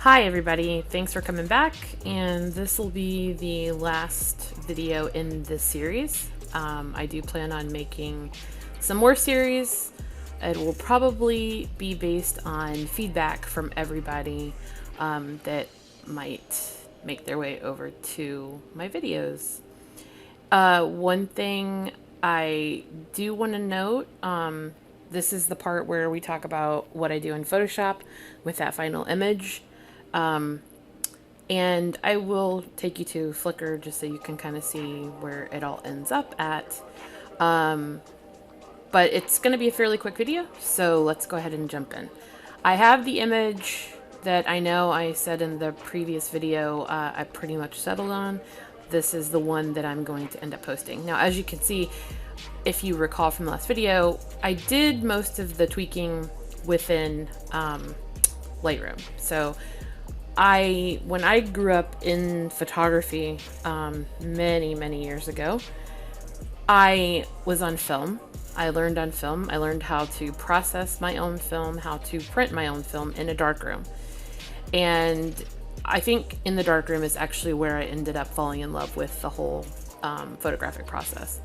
Hi everybody, thanks for coming back, and this will be the last video in this series. I do plan on making some more series. It will probably be based on feedback from everybody that might make their way over to my videos. One thing I do want to note, this is the part where we talk about what I do in Photoshop with that final image. And I will take you to Flickr just so you can kind of see where it all ends up at. But it's going to be a fairly quick video, so let's go ahead and jump in. I have the image that I know I said in the previous video I pretty much settled on. This is the one that I'm going to end up posting. Now, as you can see, if you recall from the last video, I did most of the tweaking within Lightroom. So when I grew up in photography many years ago, I was on film. I learned on film. I learned how to process my own film, how to print my own film in a darkroom. And I think in the darkroom is actually where I ended up falling in love with the whole photographic process.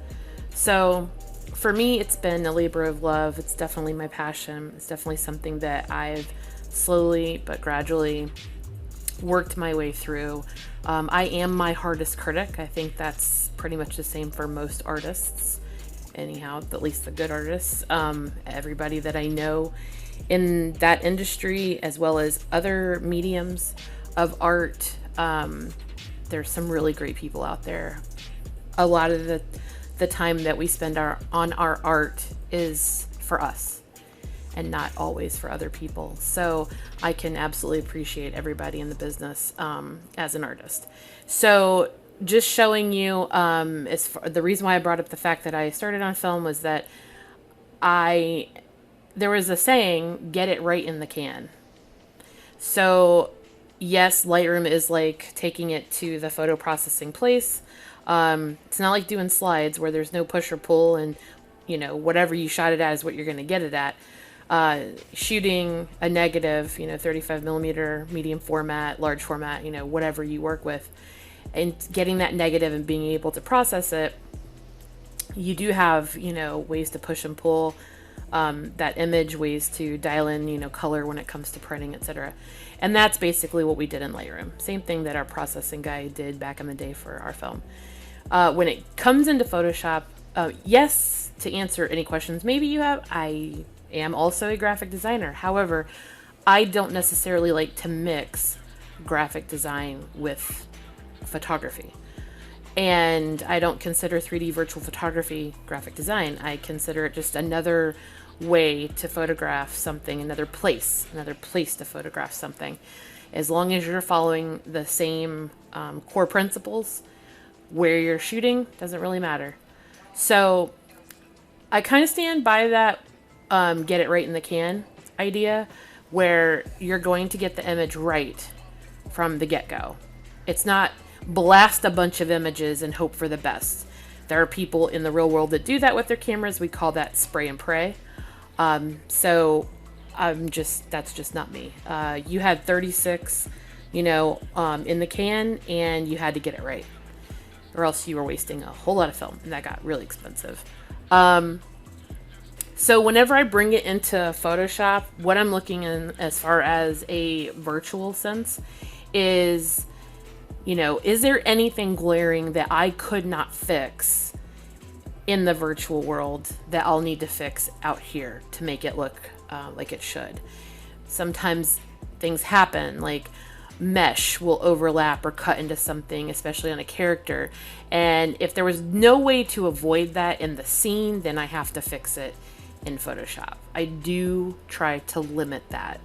So for me, it's been a labor of love. It's definitely my passion. It's definitely something that I've slowly but gradually worked my way through. I am my hardest critic. I think that's pretty much the same for most artists. Anyhow, at least the good artists. Everybody that I know in that industry, as well as other mediums of art, there's some really great people out there. A lot of the time that we spend on our art is for us and not always for other people. So I can absolutely appreciate everybody in the business as an artist. So just showing you, the reason why I brought up the fact that I started on film was that there was a saying, get it right in the can. So yes, Lightroom is like taking it to the photo processing place. It's not like doing slides where there's no push or pull and, whatever you shot it at is what you're going to get it at. Shooting a negative, 35 millimeter, medium format, large format, whatever you work with, and getting that negative and being able to process it, you do have, ways to push and pull that image, ways to dial in, color when it comes to printing, etc. And that's basically what we did in Lightroom. Same thing that our processing guy did back in the day for our film. When it comes into Photoshop, yes, to answer any questions maybe you have, I am also a graphic designer. However, I don't necessarily like to mix graphic design with photography. And I don't consider 3D virtual photography graphic design. I consider it just another way to photograph something, another place to photograph something. As long as you're following the same core principles, where you're shooting doesn't really matter. So I kind of stand by that get it right in the can idea, where you're going to get the image right from the get-go. It's not blast a bunch of images and hope for the best. There are people in the real world that do that with their cameras. We call that spray and pray. So that's just not me. You had 36, in the can, and you had to get it right, or else you were wasting a whole lot of film, and that got really expensive. So whenever I bring it into Photoshop, what I'm looking in as far as a virtual sense is, is there anything glaring that I could not fix in the virtual world that I'll need to fix out here to make it look like it should? Sometimes things happen, like mesh will overlap or cut into something, especially on a character. And if there was no way to avoid that in the scene, then I have to fix it in Photoshop. I do try to limit that.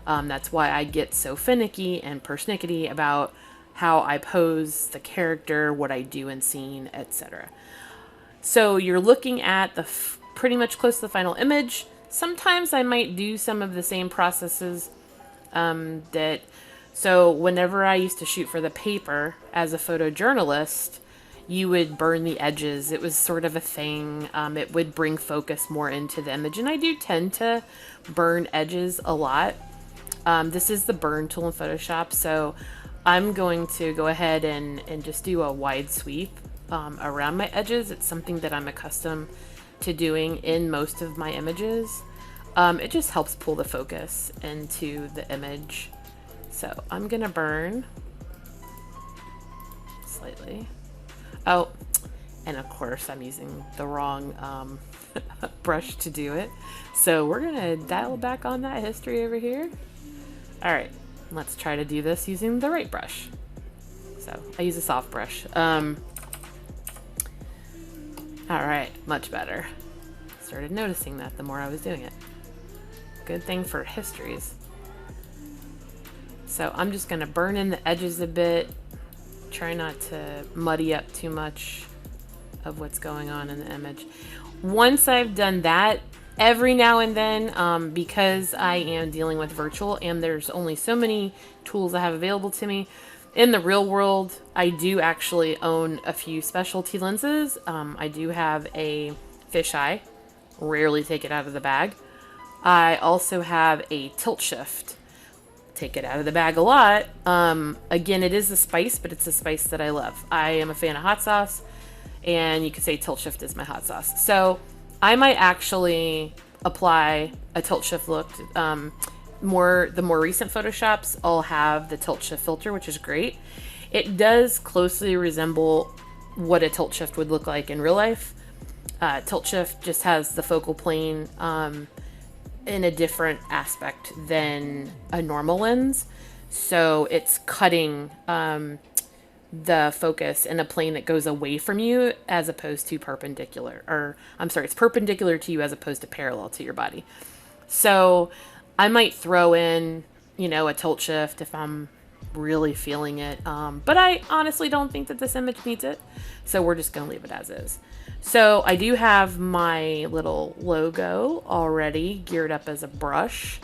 That's why I get so finicky and persnickety about how I pose the character, what I do in scene, etc. So you're looking at the pretty much close to the final image. Sometimes I might do some of the same processes so whenever I used to shoot for the paper as a photojournalist, you would burn the edges. It was sort of a thing. It would bring focus more into the image. And I do tend to burn edges a lot. This is the burn tool in Photoshop, so I'm going to go ahead and just do a wide sweep around my edges. It's something that I'm accustomed to doing in most of my images. It just helps pull the focus into the image. So I'm gonna burn slightly. Oh, and of course I'm using the wrong brush to do it. So we're gonna dial back on that history over here. All right, let's try to do this using the right brush. So I use a soft brush. All right, much better. Started noticing that the more I was doing it. Good thing for histories. So I'm just gonna burn in the edges a bit. Try not to muddy up too much of what's going on in the image. Once I've done that, every now and then, because I am dealing with virtual and there's only so many tools I have available to me, in the real world, I do actually own a few specialty lenses. I do have a fisheye, rarely take it out of the bag. I also have a tilt shift, take it out of the bag a lot. Again, it is a spice, but it's a spice that I love. I am a fan of hot sauce, and you could say tilt shift is my hot sauce. So I might actually apply a tilt shift look. The more recent Photoshops all have the tilt shift filter, which is great. It does closely resemble what a tilt shift would look like in real life. Tilt shift just has the focal plane in a different aspect than a normal lens. So it's cutting the focus in a plane that goes away from you as opposed to perpendicular. Or, I'm sorry, it's perpendicular to you as opposed to parallel to your body. So I might throw in, a tilt shift if I'm really feeling it. But I honestly don't think that this image needs it. So we're just going to leave it as is. So I do have my little logo already geared up as a brush.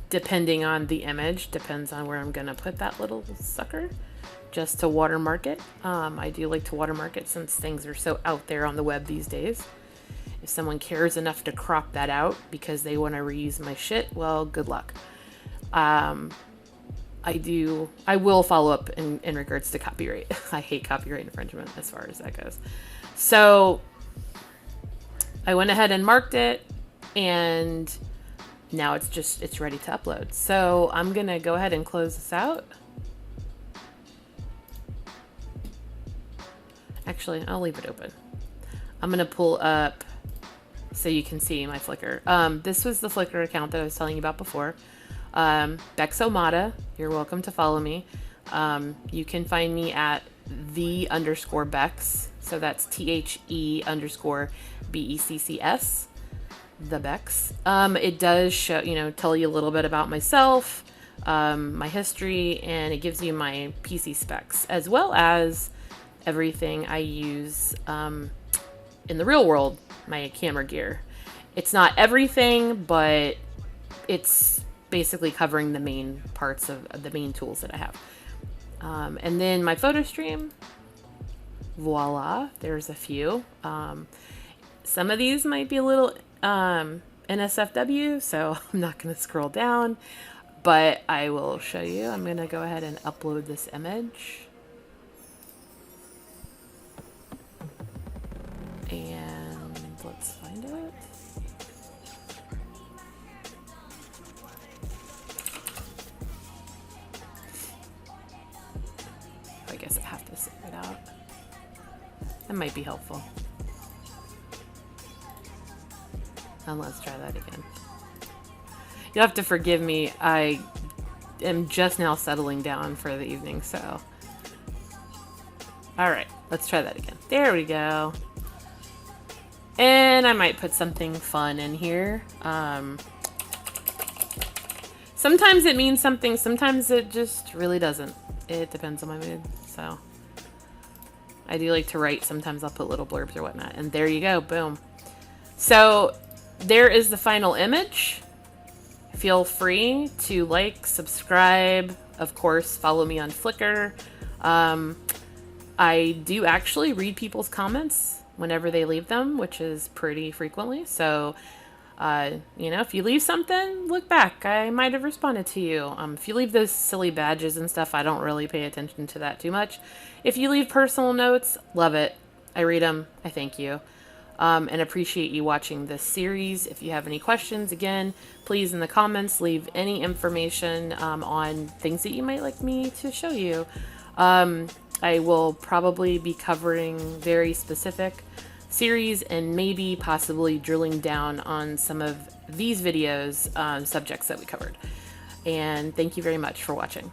Depending on the image, depends on where I'm going to put that little sucker, just to watermark it. I do like to watermark it since things are so out there on the web these days. If someone cares enough to crop that out because they want to reuse my shit, well, good luck. I will follow up in regards to copyright. I hate copyright infringement as far as that goes. So I went ahead and marked it, and now it's ready to upload. So I'm gonna go ahead and close this out. Actually, I'll leave it open. I'm gonna pull up so you can see my Flickr. This was the Flickr account that I was telling you about before. Bexomata, you're welcome to follow me. You can find me at _Bex. So that's THE_BECCS, the Bex. It does show, tell you a little bit about myself, my history, and it gives you my PC specs, as well as everything I use in the real world, my camera gear. It's not everything, but it's basically covering the main parts of the main tools that I have. And then my photo stream, voila, there's a few. Some of these might be a little NSFW, so I'm not going to scroll down, but I will show you. I'm going to go ahead and upload this image. And let's find it. I guess I have to save it out. That might be helpful. And let's try that again. You'll have to forgive me. I am just now settling down for the evening, so. All right, let's try that again. There we go. And I might put something fun in here. Sometimes it means something, sometimes it just really doesn't. It depends on my mood, so. I do like to write. Sometimes I'll put little blurbs or whatnot. And there you go, boom. So there is the final image. Feel free to like, subscribe, of course, follow me on Flickr. I do actually read people's comments whenever they leave them, which is pretty frequently. So You know, if you leave something, look back. I might have responded to you. If you leave those silly badges and stuff, I don't really pay attention to that too much. If you leave personal notes, love it. I read them. I thank you. And appreciate you watching this series. If you have any questions, again, please in the comments leave any information on things that you might like me to show you. I will probably be covering very specific series and maybe possibly drilling down on some of these videos subjects that we covered. And thank you very much for watching.